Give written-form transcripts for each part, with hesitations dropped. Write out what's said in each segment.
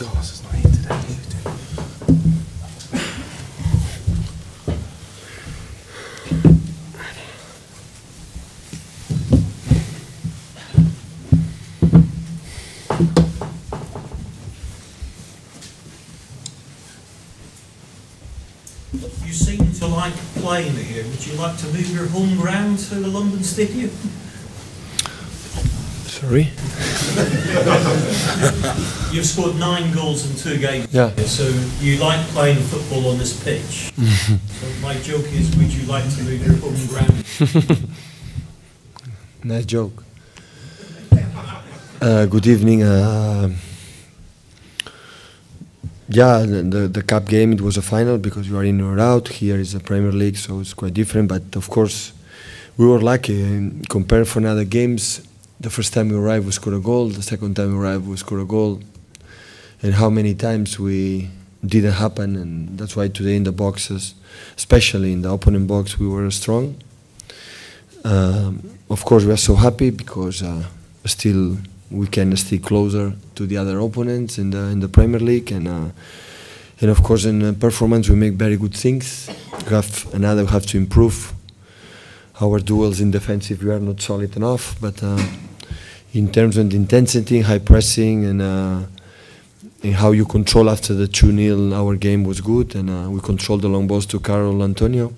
Carlos is not here today. You seem to like playing here. Would you like to move your home ground to the London Stadium? Sorry? You've scored 9 goals in 2 games. Yeah. So you like playing football on this pitch. So my joke is, would you like to move your home ground? Nice joke. Good evening. Yeah, the cup game, it was a final because you are in or out. Here is a Premier League, so it's quite different. But of course, we were lucky. Compared for other games, the first time we arrived, we scored a goal. The second time we arrived, we scored a goal. And how many times we didn't happen. And that's why today in the boxes, especially in the opponent box, we were strong. Of course, we are so happy because still we can stay closer to the other opponents in the Premier League, and of course in performance we make very good things. We have to improve our duels in defensive. We are not solid enough, but in terms of intensity, high pressing, and how you control after the 2-0, our game was good, and we controlled the long balls to Carol Antonio.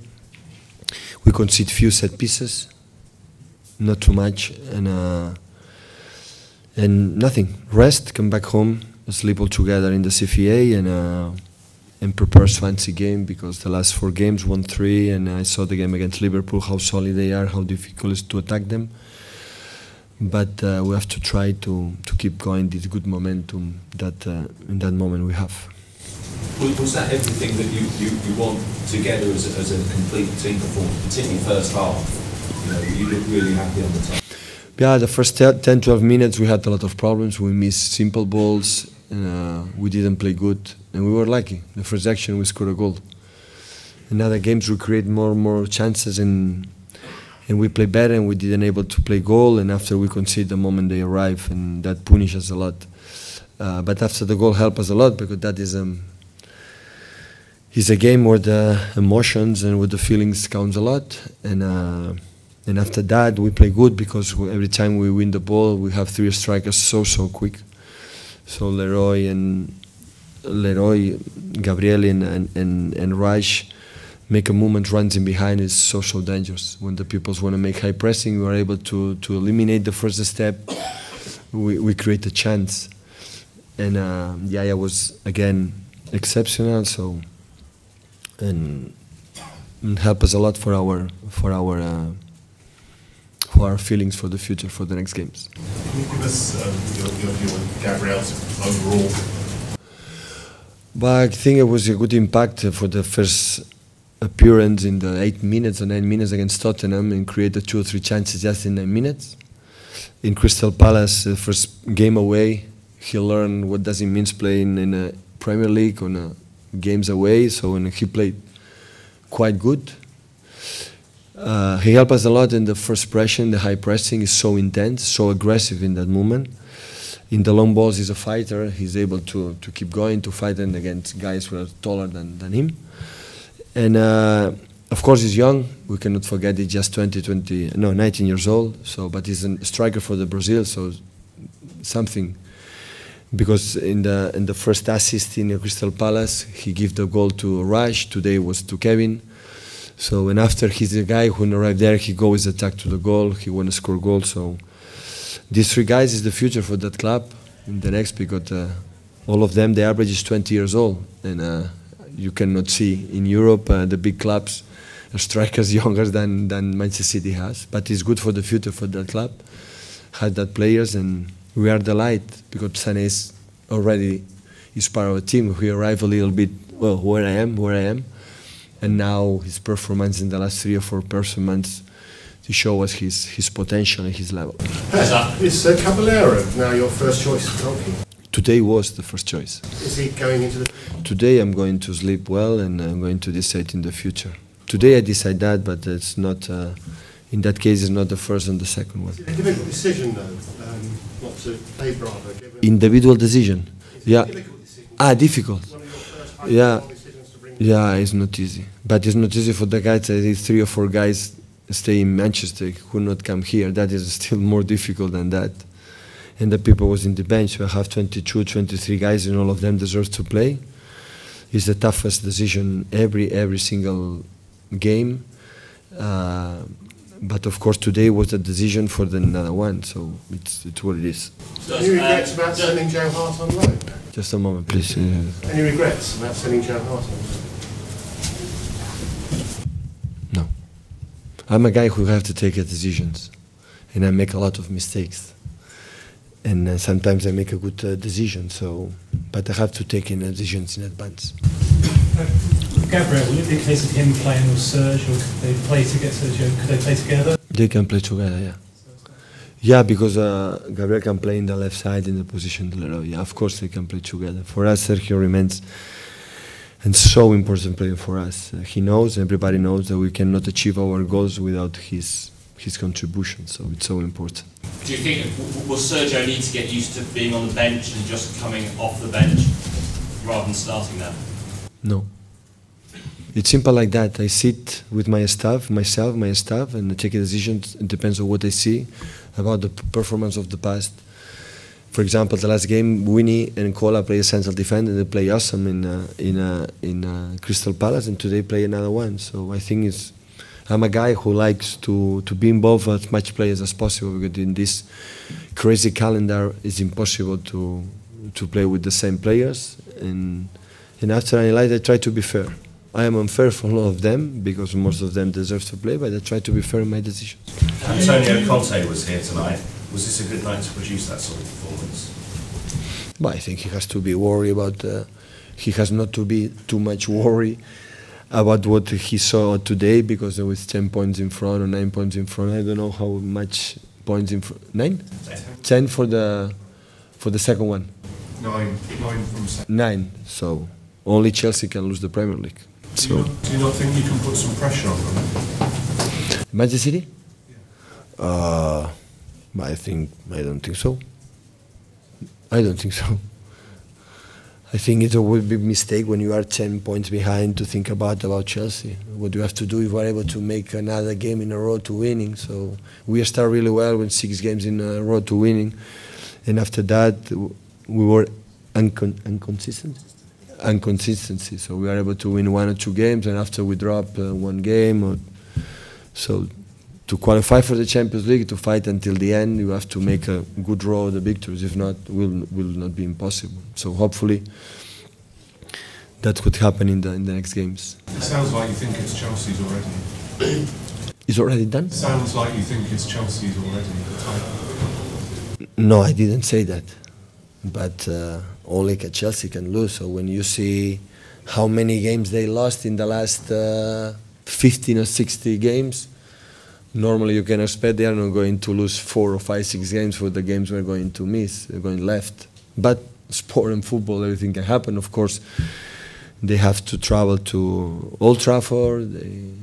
We concede few set pieces, not too much, and nothing. Rest, come back home, sleep all together in the CFA, and prepare Swansea game, because the last 4 games, 1-3, and I saw the game against Liverpool, how solid they are, how difficult it is to attack them. But we have to try to keep going this good momentum that in that moment we have. Was that everything that you want together as a complete team performance, particularly first half? You look really happy on the top. Yeah, the first 10-12 minutes we had a lot of problems. We missed simple balls, and we didn't play good, and we were lucky. The first action we scored a goal. In other games we create more and more chances, and we play better, and we didn't able to play goal, and after we concede the moment they arrive, and that punish us a lot. But after the goal help us a lot, because that is a game where the emotions and with the feelings counts a lot, and after that we play good, because every time we win the ball we have 3 strikers so quick. So Leroy, Gabriel and Raj make a movement, runs in behind, is so dangerous. When the people want to make high pressing, we are able to eliminate the first step. We create a chance, and Yaya was again exceptional. So and help us a lot for our feelings for the future, for the next games. Can you give us your view on Gabriel's overall? But I think it was a good impact for the first appearance in the 8 minutes or 9 minutes against Tottenham, and created 2 or 3 chances just in 9 minutes. In Crystal Palace, the first game away, he learned what does it mean playing in a Premier League on games away. So he played quite good. He helped us a lot in the first pressing. The high pressing is so intense, so aggressive in that moment. In the long balls, he's a fighter. He's able to keep going, to fight against guys who are taller than him. And of course, he's young. We cannot forget he's just 19 years old. So, but he's a striker for the Brazil. So something, because in the first assist in Crystal Palace, he gave the goal to Raj. Today was to Kevin. So, and after he's the guy who arrived there, he goes attack to the goal. He want to score goal. So these 3 guys is the future for that club in the next, because all of them, the average is 20 years old, and you cannot see in Europe the big clubs strikers younger than Manchester City has. But it's good for the future for that club, has that players, and we are the light, because Sané is already part of the team. We arrive a little bit, well, where I am. And now his performance in the last 3 or 4 performances to show us his potential and his level. Is Caballero now your first choice goalkeeper? Today was the first choice. Is he going into the... Today I'm going to sleep well, and I'm going to decide in the future. Today I decide that, but it's not, in that case it's not the first and the second one. It's a difficult decision though, not to play Bravo. Individual decision? Yeah. Difficult decision. Difficult. One of your first Yeah. high-profile decisions to bring Yeah, it's not easy. But it's not easy for the guys. I think 3 or 4 guys stay in Manchester who not come here. That is still more difficult than that. And the people was in the bench. We have 22, 23 guys, and all of them deserve to play. It's the toughest decision every single game. But of course, today was a decision for the another one. So it's what it is. Any regrets about sending Joe Hart on loan? Just a moment, please. Any regrets about sending Joe Hart on loan? No. I'm a guy who have to take decisions, and I make a lot of mistakes. And sometimes I make a good decision. But I have to take decisions in advance. Gabriel, will it be a case of him playing with Serge, or could they play together? They can play together, yeah. Yeah, because Gabriel can play in the left side in the position de Leroy. Yeah, of course they can play together. For us, Sergio remains and so important player for us. He knows, everybody knows that we cannot achieve our goals without his contribution. So it's so important. Do you think, will Sergio need to get used to being on the bench and just coming off the bench rather than starting there? No. It's simple like that. I sit with my staff, my staff, and I take a decision. It depends on what I see about the performance of the past. For example, the last game, Winnie and Kola play a central defender. They play awesome in Crystal Palace, and today play another one. So I think I'm a guy who likes to be involved with as much players as possible, because in this crazy calendar, it's impossible to play with the same players. And after I analyze, I try to be fair. I am unfair for a lot of them because most of them deserve to play, but I try to be fair in my decisions. Antonio Conte was here tonight. Was this a good night to produce that sort of performance? But I think he has to be worried about. He has not to be too much worried about what he saw today, because there was 10 points in front or 9 points in front. I don't know how much points in front. 9? 10 for the second one. 9 from 7. 9. So only Chelsea can lose the Premier League. Do you not think you can put some pressure on them? Manchester City? Yeah. I don't think so. I don't think so. I think it would be a mistake when you are 10 points behind to think about Chelsea. What you have to do if we're able to make another game in a row to winning. So we start really well with 6 games in a row to winning, and after that we were inconsistency. So we are able to win 1 or 2 games, and after we drop 1 game. So to qualify for the Champions League, to fight until the end, you have to make a good row of the victories. If not, will not be impossible. So hopefully that could happen in the next games. It sounds like you think it's Chelsea's already. It's already done? Sounds like you think it's Chelsea's already. The title. No, I didn't say that. But only Chelsea can lose. So when you see how many games they lost in the last 15 or 60 games, normally you can expect they are not going to lose 4 or 5, 6 games for the games we're going to miss, they're going left. But sport and football, everything can happen. Of course, they have to travel to Old Trafford,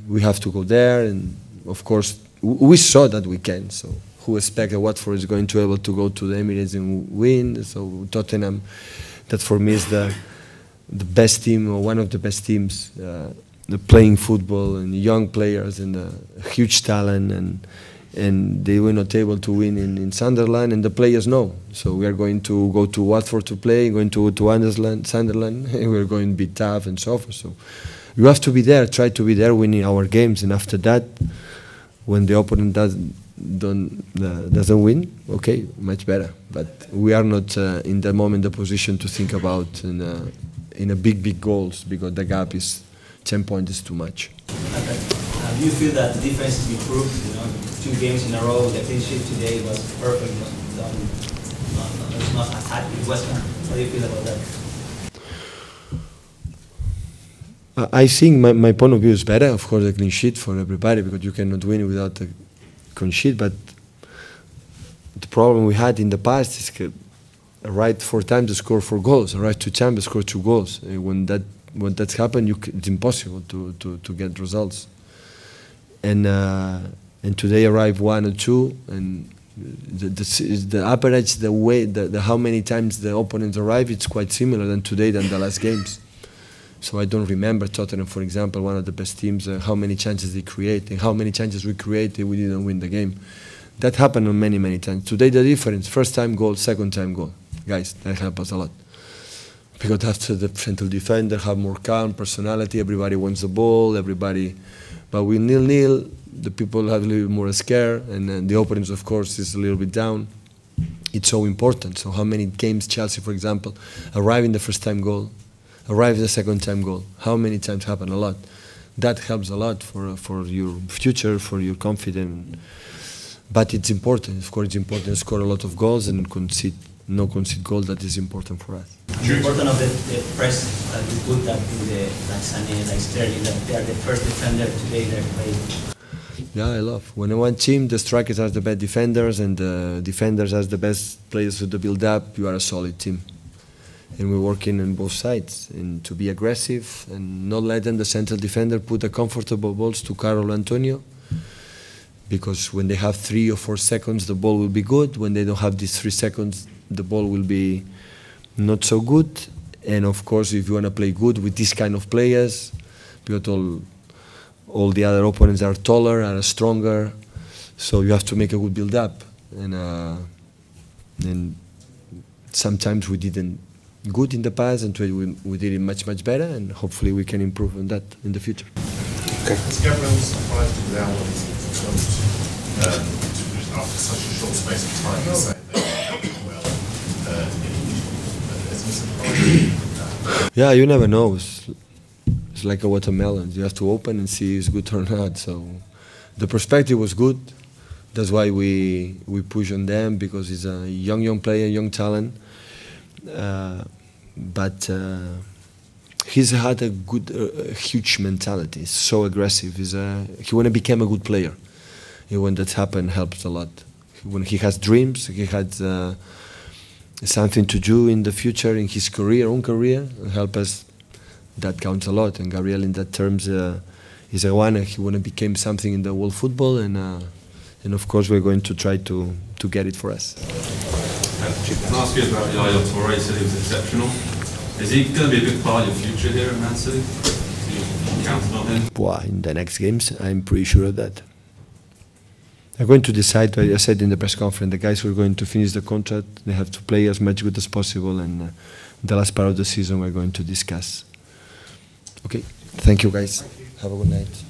we have to go there, and of course, we saw that we can. So who expected Watford is going to be able to go to the Emirates and win? So Tottenham, that for me is the best team, or one of the best teams, playing football, and young players, and huge talent, and they were not able to win in Sunderland, and the players know. So we are going to go to Watford to play, going to Sunderland, and we're going to be tough and so forth. So you have to be there, try to be there, winning our games, and after that, when the opponent doesn't win, okay, much better. But we are not in the moment the position to think about in a big goals, because the gap is 10 points is too much. Okay. Do you feel that the defense has improved? 2 games in a row, the clean sheet today was perfect. It was not attack. It wasn't. How do you feel about that? I think my point of view is better. Of course, a clean sheet for everybody, because you cannot win without a clean sheet. But the problem we had in the past is a right 4 times to score 4 goals, a right 2 times to score 2 goals. When that's happened, it's impossible to get results. And today arrived 1 or 2, and The average, the way, the how many times the opponents arrive, it's quite similar than today than the last games. So I don't remember Tottenham, for example, one of the best teams, how many chances they create and how many chances we created, we didn't win the game. That happened on many, many times. Today the difference, first time goal, second time goal. Guys, that helps us a lot. Because after the central defender have more calm, personality, everybody wants the ball, everybody. But with 0-0, the people have a little bit more scare, and the opponents, of course, is a little bit down. It's so important. So how many games Chelsea, for example, arrive in the first time goal, arrive in the second time goal? How many times happen? A lot. That helps a lot for your future, for your confidence. But it's important. Of course, it's important to score a lot of goals and no concede goal. That is important for us. The importance of the press that you put that to like Sané, like Sterling, that they are the first defender today they're playing. Yeah, I love. When in one team, the strikers are the best defenders and the defenders are the best players with the build-up, you are a solid team. And we're working on both sides, and to be aggressive and not let them, the central defender, put the comfortable balls to Carlo Antonio, because when they have 3 or 4 seconds, the ball will be good. When they don't have these 3 seconds, the ball will be not so good. And of course, if you want to play good with these kind of players, because all the other opponents are taller, are stronger, so you have to make a good build-up. And sometimes we didn't good in the past, and we did it much, much better, and hopefully we can improve on that in the future. Okay. Has Gabriel surprised you with how well he's performed after such a short space of time? You're saying that he well. Has he surprised you? Yeah, you never know. It's like a watermelon. You have to open and see if it's good or not. So the perspective was good. That's why we push on them, because he's a young player, young talent. But he's had a good, huge mentality. He's so aggressive. He want to become a good player. And when that happened, helps a lot. When he has dreams, he had something to do in the future, in his own career, help us. That counts a lot. And Gabriel, in that terms, is a one. He want to become something in the world football, and of course we're going to try to get it for us. Can I ask you about Yaya Toure? You said he was exceptional. Is he going to be a big part of your future here at Man City? Do you count on him? Well, in the next games, I'm pretty sure of that. I'm going to decide. I said in the press conference, the guys who are going to finish the contract, they have to play as much good as possible, and the last part of the season we're going to discuss. Okay, thank you guys. Have a good night.